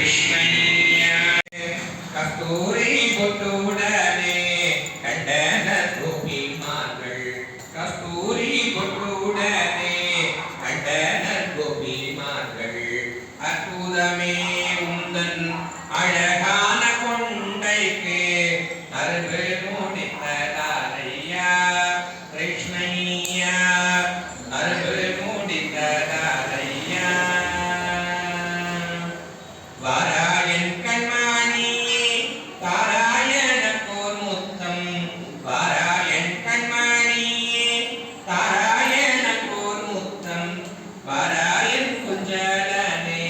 கிருஷ்ணய்யா கஸ்தூரி பொட்டுடனே கண்டன கோபிமார்கள் கஸ்தூரி பொட்டுடனே கண்டன கோபிமார்கள் அற்புதமே உந்தன் அழகான கொண்டைக்கு அருள் முடித்ததாரையா கிருஷ்ணய்யா அருள் முடித்ததாரையா வாராயன் கண்மணியே தாராயண போர் முத்தம் வாராயன் கண்மணியே தாராயண போர் முத்தம் வாராயன் குஞ்சலனே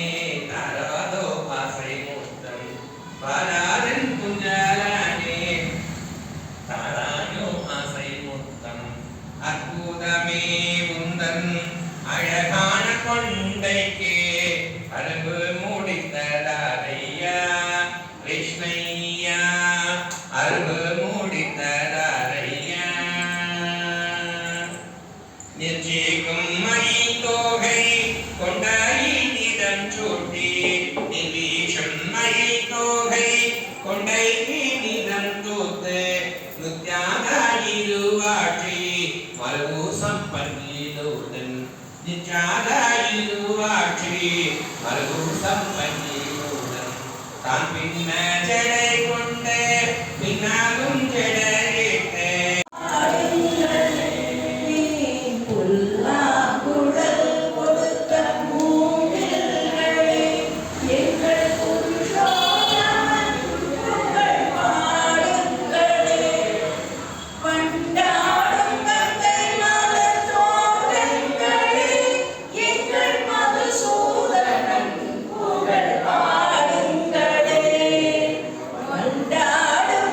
தாராதோ ஆசை முத்தம் வாராயன் குஞ்சலனே தாராயோ ஆசை முத்தம் அற்புதமே உந்தன் அழகான கொண்டைக்கே அரும்பு முடித்ததாரையா கிருஷ்ணய்யா அரும்பு முடித்ததாரையா நிர்ஜீக்கும் மணி தோகை கொண்டாயி நிதம் சூட்டி நிர்வீஷம் மணி தோகை கொண்டை நிதம் தூத்து நித்யாதாயிருவாட்சி மருவு சம்பன்னிலுடன் நித்யாதாயிருவாட்சி மருவு சம்பன்னிலுடன் தான் பின்ன ஜடை கொண்டு பின்னாலும் ஜடையிட்டு கொண்டாடும்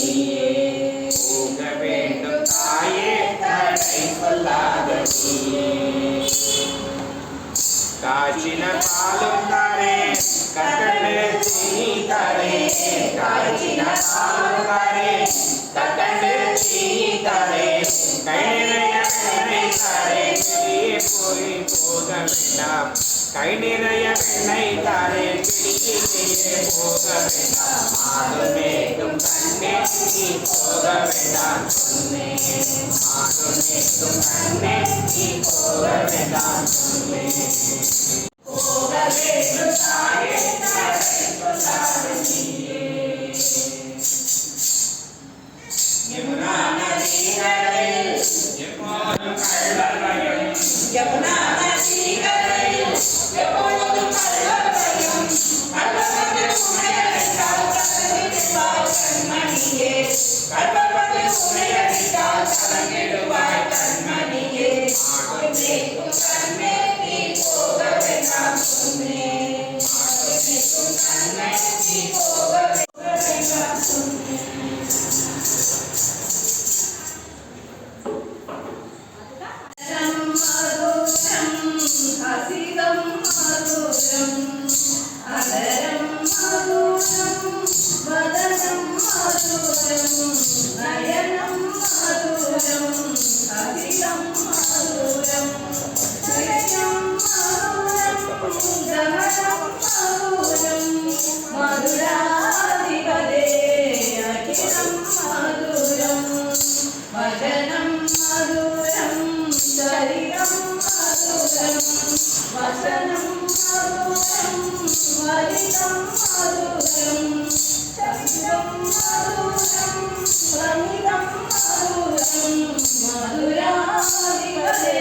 போக வேண்டும் தாயே தடை சொல்லாத நீயே. காய்ச்சின பாலும் தாரே கற்கண்டு சீனி தாரே, காய்ச்சின பாலும் தாரே கற்கண்டு சீனி தாரே, கை நிறைய வெண்ணெய் தாரே வெளியே போய் போக வேண்டாம், கை நிறைய வெண்ணெய் தாரே வெளியே போக வேண்டாம். மாடும் மேடும் கண்ணே நீ போக வேண்டாம் சொன்னேன், மாடும் மேடும் கண்ணே நீ போக வேண்டாம் சொன்னேன். போக வேண்டும் தாயே தடை சொல்லாத நீயே. யமுனா நதிக்கரையில் எப்போதும் கள்வர் பயம், யமுனா நதிக்கரையில் எப்போதும் கள்வர் பயம், கள்வர் உனையடித்தால் கலங்கிடுவாய் கண்மணியே, கள்வர் உனையடித்தால் கலங்கிடுவாய் கண்மணியே. மாடும் மேடும் கண்ணே நீ போக வேண்டாம் சொன்னேன், மாடும் மேடும் கண்ணே நீ போக வேண்டாம் சொன்னேன். ஹசிதம் மதுரம் அதரம் மதுரம் வதனம் மதுரம் நயனம் மதுரம் ஹசிதம் மதுரம் ஹயம் மதுரம் கமலம் மதுரம் மதுராதிபதே அகிலம் மதுரம் வதனம் மதுரம் சரிதம் மதுரம் வசனம் மதுரம் வலிதம் மதுரம் சப்தம் மதுரம் வமிதம் மதுரம் மதுராதிபதே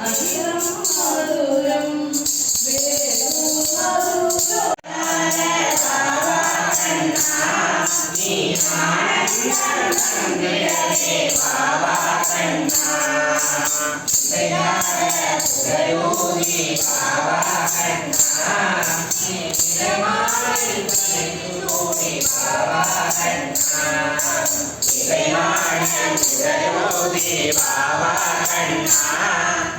அகிலம் மதுரம் வேதம் மதுரம். நீ ஆனந்தம் தந்திடவே பாபா கண்ணா, சுரயோகி பாபா கண்ணா, நீ இறைமாளில் தொலைதூரி பாபா கண்ணா, இறைமாளில் சுரயோகி பாபா கண்ணா,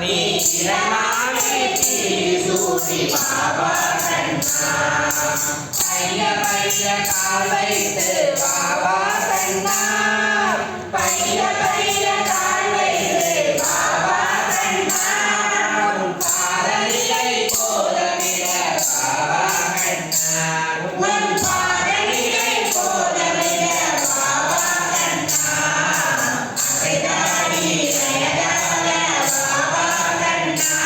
நீ இறைமாளில் தூரி பாபா கண்ணா. பைய பைய கால் வைத்து பாபா கண்ணா, பைய பைய கால் வைத்து பாபா கண்ணா, உன் பாதலிலை போதவிட பாபா கண்ணா, உன் பாதலிலை போதவிட பாபா கண்ணா, அசைதாடி அழகாக பாபா கண்ணா,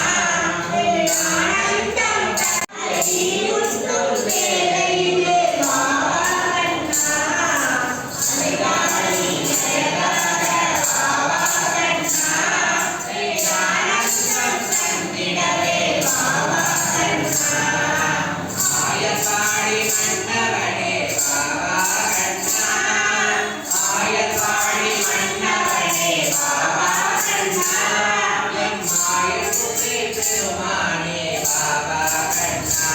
ஆனந்தம் தந்தி உண்டும் வேலையிலே பாபா கண்ணா, அசைதாடி அழகாக பாபா கண்ணா, ஆனந்தம் தந்திடவே பாபா கண்ணா, ஆயத்தாடி மன்னவனே பாபா கண்ணா, ஆயத்தாடி மன்னவனே பாபா கண்ணா, என் மாயத்துதி பெருமானே பாபா கண்ணா,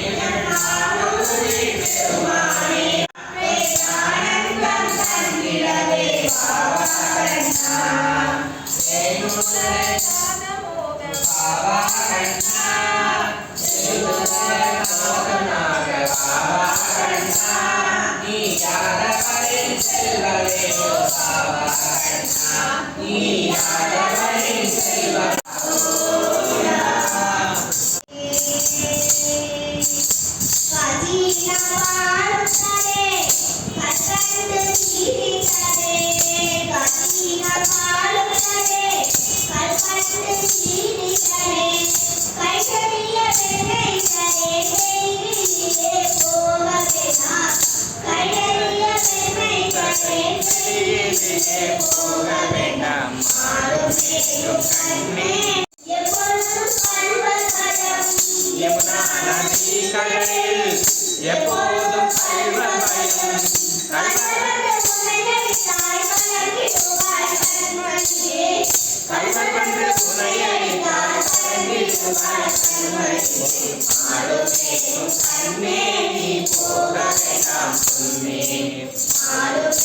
என் மாயத்துதி பெருமானே ஆனந்தம் தந்திடவே பாபா கண்ணா, பாபா கண்ணா, லோகநாத பாபா கண்ணா, நீ யாதவரின் செல்வரே பாபா கண்ணா, நீ யாதவரின் செல்வ போக வேண்டாம் மாடும் மேடும் கண்ணே. யமுனா நதிக்கரையில் எப்போதும் கள்வர் பயம், கள்வர் வந்து உனையடித்தால் கலங்கிடுவாய் கண்மணியே. மாடும் மேடும் கண்ணே நீ போக வேண்டாம் சொன்னேன், மாடும்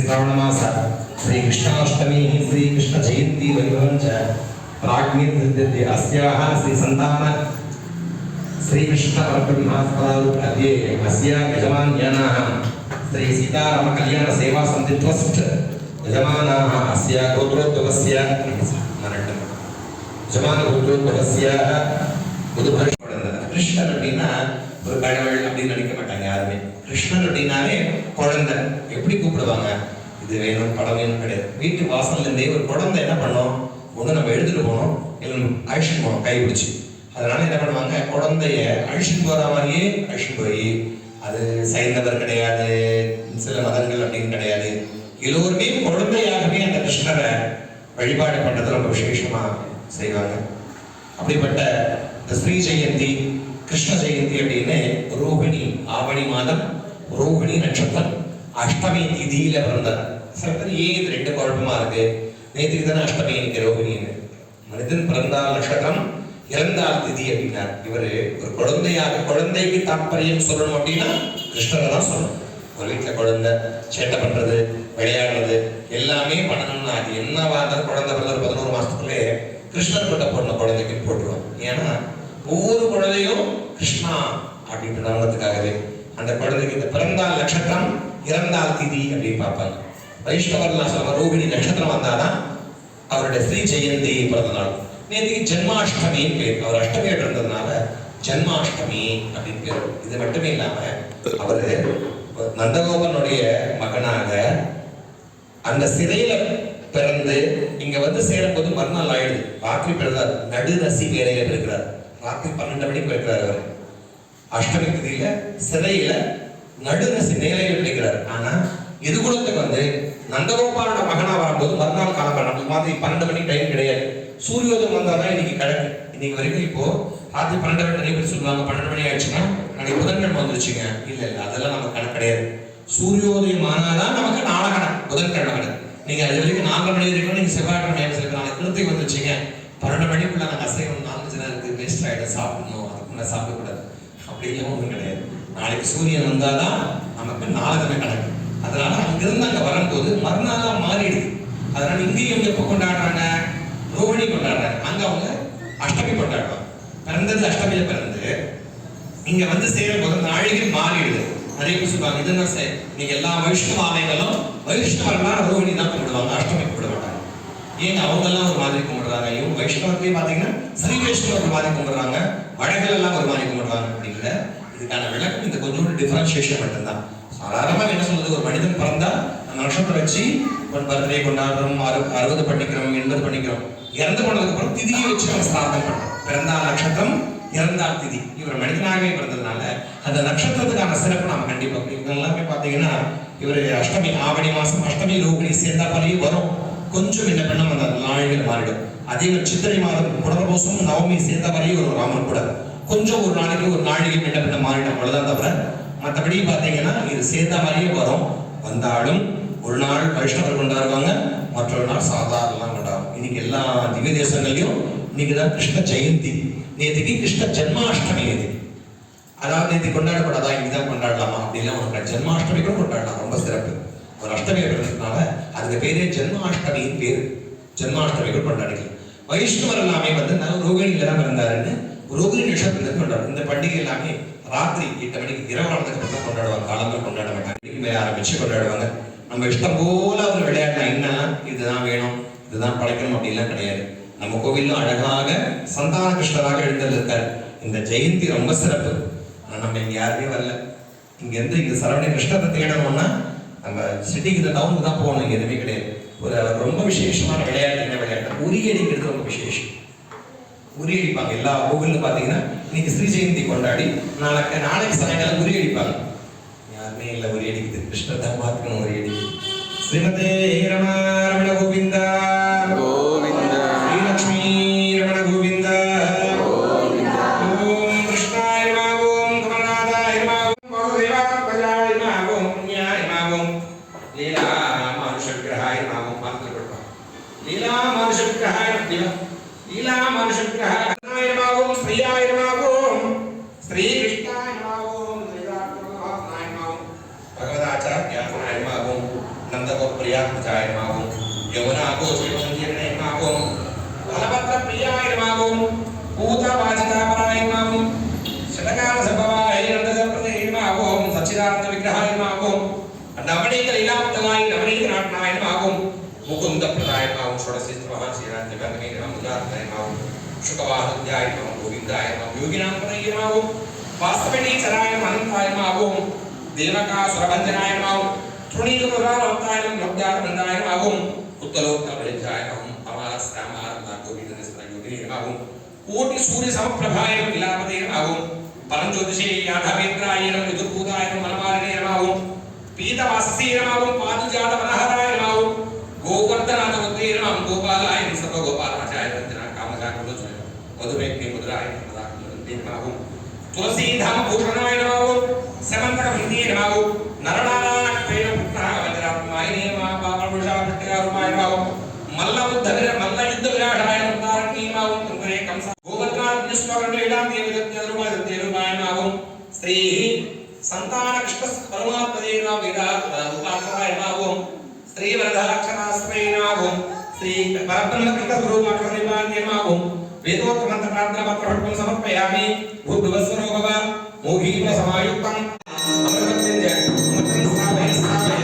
श्रावणमास श्रीकृष्णाष्टमी श्रीकृष्ण जयंती वैभवं च प्राज्ञिर्विद्यते अस्याः श्री संतान श्रीकृष्ण परब्रह्मास्पदारूपमध्ये अस्य यजमान्यानाः श्री सीताराम कल्याण सेवा समिति ट्रस्ट यजमानाः अस्य गोत्रोद्भवस्य यजमान गोत्रोद्भवस्य कृष्णன் அப்படின்னா ஒரு கடவுள் அப்படின்னு நினைக்க மாட்டாங்க யாருமே. கிருஷ்ணன் அப்படின்னாலே குழந்தை. எப்படி கூப்பிடுவாங்க? இது வேணும் படம் வேணும் கிடையாது. வீட்டு வாசல்ல இருந்தே ஒரு குழந்தை என்ன பண்ணோம், ஒன்று நம்ம எடுத்துட்டு போனோம் இல்லை அழிச்சுட்டு போனோம் கை பிடிச்சி. அதனால என்ன பண்ணுவாங்க, குழந்தைய அழிச்சுட்டு போற மாதிரியே அழிச்சுட்டு போய், அது சைந்தவர் கிடையாது, சில மதங்கள் அப்படின்னு கிடையாது, எல்லோருமே குழந்தையாகவே அந்த கிருஷ்ணரை வழிபாடு பண்றது ரொம்ப விசேஷமா செய்வாங்க. அப்படிப்பட்ட இந்த ஸ்ரீ ஜெயந்தி கிருஷ்ண ஜெயந்தி அப்படின்னு ரோஹிணி ஆவணி மாதம் ரோஹிணி நட்சத்திரம் அஷ்டமி திதியில பிறந்தார். சில பேர் ஏன் இது ரெண்டு குழப்பமா இருக்கு, நேற்றுக்கு தானே அஷ்டமி இன்னைக்கு ரோஹிணின்னு. மனிதன் பிறந்தால் நட்சத்திரம் இறந்தால் திதி அப்படின்னார். இவரு ஒரு குழந்தையாக, குழந்தைக்கு தாற்பயம் சொல்லணும் அப்படின்னா கிருஷ்ணரை தான் சொல்லணும். ஒரு வீட்டுல குழந்தை சேட்டை பண்றது விளையாடுறது எல்லாமே பண்ணணும்னா அது என்னவா இருந்தாலும் குழந்தை பிறந்த 11 மாசத்துக்குள்ளே கிருஷ்ணர் கொண்ட பொண்ண குழந்தைக்கு போட்டுருவோம். ஏன்னா ஒவ்வொரு குழந்தையும் கிருஷ்ணா அப்படின்ற நாமத்துக்காகவே அந்த குழந்தைக்கு இந்த பிறந்தால் நட்சத்திரம் இறந்தால் திதி அப்படின்னு பார்ப்பாங்க. வைஷ்ணவர்லாம் சொல்லுவாங்க ரோகிணி நட்சத்திரம் வந்தாதான் அவருடைய ஸ்ரீ ஜெயந்தி பிறந்த நாள். நேற்றுக்கு ஜென்மாஷ்டமின்னு பேர். அவர் அஷ்டமியை பிறந்ததுனால ஜென்மாஷ்டமி அப்படின்னு பேர். இது மட்டுமே இல்லாம அவரு நந்தகோபனுடைய மகனாக அந்த சிறையில பிறந்து இங்க வந்து சேரும்போது மறுநாள் ஆயிடுது. ராத்திரி பிறந்தார். நடுநசி வேலையில இருக்கிறார். ராத்திரி 12 மணிக்கு இருக்கிறார். அவர் அஷ்டமி திதியில சிறையில நடுநசி நிலையில பிடிக்கிறார். ஆனா எதுகுலத்துக்கு வந்து நந்தகோபாலோட மகனா வரும்போது மறுநாள் காலம் நம்ம மாதிரி 12 மணிக்கு டைம் கிடையாது. சூரியோதயம் வந்தாதான் இன்னைக்கு கிழக்கு. இன்னைக்கு வரைக்கும் இப்போ ராத்திரி 12 மணி நிறைய பேர் சொல்லுவாங்க 12 மணி ஆயிடுச்சுன்னா நாளைக்கு புதன்கிழமை வந்துருச்சுங்க. இல்ல அதெல்லாம் நம்ம கணக்கு கிடையாது. சூரியோதயம் ஆனாதான் நமக்கு நாளை கணக்கு, புதன்கிழமை கணக்கு. நீங்க அது வரைக்கும் 4 மணி வரைக்கும் நீங்க செவ்வாய்க்கிழமை நாளைக்கு கிருத்திகை வந்துருச்சுங்க 12 மணிக்குள்ள நாங்கள் அசைவம் நான்வெஜ்லாம் இருக்கு வேஸ்ட் ஆகிடும் சாப்பிடணும், அதுக்குள்ள சாப்பிடக்கூடாது அப்படிலாம் ஒன்றும் கிடையாது. நாளைக்கு சூரியன் வந்தாதான் நமக்கு நாளை தானே கணக்கு. அதனால அங்கிருந்து அங்கே வரும்போது மறுநாளாக மாறிடுது. அதனால இங்கேயும் எப்போ கொண்டாடுறாங்க, ரோஹிணி கொண்டாடுறாங்க. அங்க அவங்க அஷ்டமி கொண்டாடுவாங்க. பிறந்தது அஷ்டமியில பிறந்து இங்க வந்து சேரும் போது நாழிகை மாறிடுது. நிறைய பேர் சொல்லுவாங்க இது என்ன சார், நீங்க எல்லா வைஷ்ணவ ஆலயங்களும் வைஷ்ணவர்களான ரோஹிணி தான் கும்பிடுவாங்க, அஷ்டமி கும்பிட மாட்டாங்க. ஏங்க அவங்க எல்லாம் ஒரு மாதிரி கும்பிடுறாங்க. இவங்க வைஷ்ணவத்தையும் பாத்தீங்கன்னா ஸ்ரீ வைஷ்ணவ ஒரு மாதிரி கும்பிடுறாங்க, வடகள் எல்லாம் ஒரு மாதிரி கும்பிடுறாங்க. அப்படிங்கிற இதுக்கான விளக்கம் இந்த கொஞ்சோண்டு டிஃபரன்சியேஷன் மட்டும்தான். சாதாரணமாக என்ன சொல்றது, ஒரு மனிதன் பிறந்தா அந்த நட்சத்திரம் வச்சு பர்த்டே கொண்டாடுறோம், 60 பண்ணிக்கிறோம், 80 பண்ணிக்கிறோம். இறந்து போனதுக்கு அப்புறம் திதியை வச்சு நம்ம ஸ்தாபனம் பண்றோம். பிறந்தா நட்சத்திரம் இறந்தார் திதி. இவர் மனிதனாகவே பிறந்ததுனால அந்த நட்சத்திரத்துக்கான சிறப்பு நாம கண்டிப்பா இவங்க எல்லாமே பாத்தீங்கன்னா இவர் அஷ்டமி ஆவணி மாசம் அஷ்டமி ரோகிணி சேர்ந்தா போலயே வரும். கொஞ்சம் என்ன பண்ண அந்த நாளைகள் மாறிடும். அதே மாதிரி சித்திரை மாதம் புனர்பூசம் நவமி சேர்ந்த வரையும் ஒரு ராமன் கூட கொஞ்சம் ஒரு நாளைக்கு ஒரு நாளைக்கு என்ன பண்ண மாறிடும் அவ்வளவுதான். தவிர மற்றபடி பாத்தீங்கன்னா இது சேர்ந்த மாதிரியே வரும். வந்தாலும் ஒரு நாள் வைஷ்ணவர் கொண்டாடுவாங்க, மற்றொரு நாள் சாதாரணம் கொண்டாடும். இன்னைக்கு எல்லா திவ்ய தேசங்களையும் இன்னைக்குதான் கிருஷ்ண ஜெயந்தி. நேற்றுக்கு கிருஷ்ண ஜென்மாஷ்டமி. நேற்றுக்கு அதாவது நேற்று கொண்டாடப்படாதா இன்னைக்குதான் கொண்டாடலாமா அப்படின்னா உனக்கு ஜென்மாஷ்டமி கூட கொண்டாடலாம். ரொம்ப சிறப்பு. ஒரு அஷ்டமி இருக்கிறதுனால அதுக்கு பேரே ஜென்மாஷ்டமியின் பேரு. ஜென்மாஷ்டமி கூட கொண்டாடிக்கலாம். வைஷ்ணவர் எல்லாமே ரோகிணியில தான் இருந்தாருன்னு ரோகிணி நட்சத்திரத்தை கொண்டாடும். இந்த பண்டிகை எல்லாமே ராத்திரி 8 மணிக்கு இரவானதுக்கு அப்புறம் தான் கொண்டாடுவாங்க. காலங்கள் கொண்டாட மாட்டாங்க, ஆரம்பிச்சு கொண்டாடுவாங்க. நம்ம இஷ்டம் போல அவர் விளையாடலாம். என்னெல்லாம் இதுதான் வேணும் இதுதான் படைக்கணும் அப்படின்லாம் கிடையாது. நம்ம கோவிலும் அழகாக சந்தான கிருஷ்ணராக எழுந்திருக்காரு. இந்த ஜெயந்தி ரொம்ப சிறப்பு. நம்ம இங்க யாருமே வரல. இங்க இருந்து இங்க சரவண கிருஷ்ணத்தை தேடணும்னா நம்ம சிட்டிக்கு இந்த டவுனுக்கு தான் போகணும். இங்க எதுவுமே கிடையாது. ஒரு ரொம்ப விசேஷமான விளையாட்டு என்ன விளையாட்டு உரியடிக்கிறது ரொம்ப விசேஷம். உரியடிப்பாங்க எல்லா கோவிலும் பாத்தீங்கன்னா இன்னைக்கு ஸ்ரீ ஜெயந்தி கொண்டாடி நாளைக்கு சாயங்காலம் உரியடிப்பாங்க. யாருமே இல்லை உரியடிக்குது. கிருஷ்ணத்தை பார்க்கணும் உரியடி. ஸ்ரீமதே ரமண கோவிந்தா கோவிந்தா, ஸ்ரீலக்ஷ்மி ரமண கோவிந்தா கோவிந்தா. ஓம் கிருஷ்ணாய நமः, ஓம் கமலநாதாய நமः, ஓம் வாசுதேவாய நமः, ஓம் புண்ணியாய நமः, ஓம் லீலா மானுஷவிக்கிரகாய நமः. ஓம் பார்த்து கொடுப்பாங்க. லீலா மானுஷவிக்கிரகாய நமः, லீலா மானுஷவிக்கிரகாய நமः, ஓம் ஸ்ரீயாய நமः, ஓம் ஸ்ரீ கிருஷ்ணாய நமः, ஓம் ஸ்ரீராமநாய நமः, பகவதாச்சார்யாய நமः, ஓம் நந்தகோப்ரியாய நமः, ஓம் யமுனாகோஸ்ரீமந்திரே நமः, ஓம் பலபத்ரப்ரியாய நமः, ஓம் பூதவாசிதாபராய நமः, ஓம் சதகால சம்பவாய நந்தகோப்ரதே நமः, ஓம் சச்சிதானந்த விக்கிரகாய நமः, ஓம் நவநீத லீலாப்தமாய நவநீத நாட்னாய நமः, ஓம் முகுந்த பிரதாய நமः, ஓம் ஷோடசிஸ்தமஹ ஸ்ரீராஜ கங்கமே நமः, உதாரணாய நமः, ஓம் சுகவாஹத்யாய நமः, கோவிந்தாய நமः, யோகினாம் பிரதே நமः, ஓம் வாஸ்தவனீ சராய நமः, அனந்தாய நமः, ஓம் தேவகாசுரபஞ்சனாய நமः, ஓம் துணீகமுராவத்தாய நமः, லப்தானந்தாய நமः, ஓம் உத்தலோத்தமலிஜாய நமः, அமரஸ்தாமாரந்தா கோவிந்தனிஸ்தயோகினே நமः, ஓம் கோட்டி சூரிய சமப்பிரபாய நமः, விலாபதே நமः, ஓம் பரஞ்சோதிஷே யாதவேந்திராய நமः, விதுர்பூதாய நமः, மனமாரிணே நமः, ஓம் பீதவாசசே நமः, ஓம் பாதுஜாத மனஹராய நமः, ஓம் கோவர்தனாதவத்தே நமः, கோபாலாய நமः, சர்வகோபாலாச்சாய வந்தனா காமஜாகுலஜய மதுமேக்னி முத்ராய நமதாகுலந்தே நமः, ஓம் துளசீதாம பூஷணாய நமः, ஓம் சமந்தகவந்தே நமः, ஓம் நரநாராயண புத்ராய வஜராத்மாய நமः, பாபமுஷாபிஷ்டகாருமாய நமः, ஓம் மல்லயுத்த விராடாய நமதாரண்யே நமः, ஓம் துங்கரே கம்ச கோவர்தனாத்மஸ்வகண்டேடாம் தேவதத்யருமாய நமः, ஓம் ஸ்ரீ சந்தான கிருஷ்ண பரமாத்மதே நமः, வேதாத்மதாய நமः, ஓம் ஸ்ரீ வரதாட்சராஸ்ரயே நமः, ஓம் ஸ்ரீ பரபிரம்ம கிருஷ்ணஸ்வரூபாட்சரேவாய நமः, ஓம் வேதோக்த மந்திர பிரார்த்தன பத்ரபட்டம் சமர்ப்பயாமி. பூர்வஸ்வரோ பவ மோஹீன சமாயுக்தம் அமரவத்யஞ்ச அமர்த்தம் ஸ்தாபய ஸ்தாபய.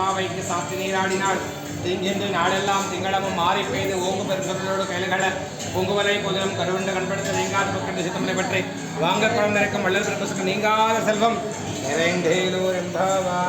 பாவைக்கு சாத்தி நீராடினாள் தீங்கென்று நாடெல்லாம் திங்களமும் மாறி பெய்து ஓங்கு பெருந்தொடரோடு கைலகட பொங்குவலை பொதுவும் கருவண்டு கண்படுத்த நீங்காத பக்கத்து சித்தமலை பற்றி வாங்க குழந்திருக்கும் வள்ளல் பிறப்புக்கு நீங்காத செல்வம் நிறைந்தேலூர் என்பாவா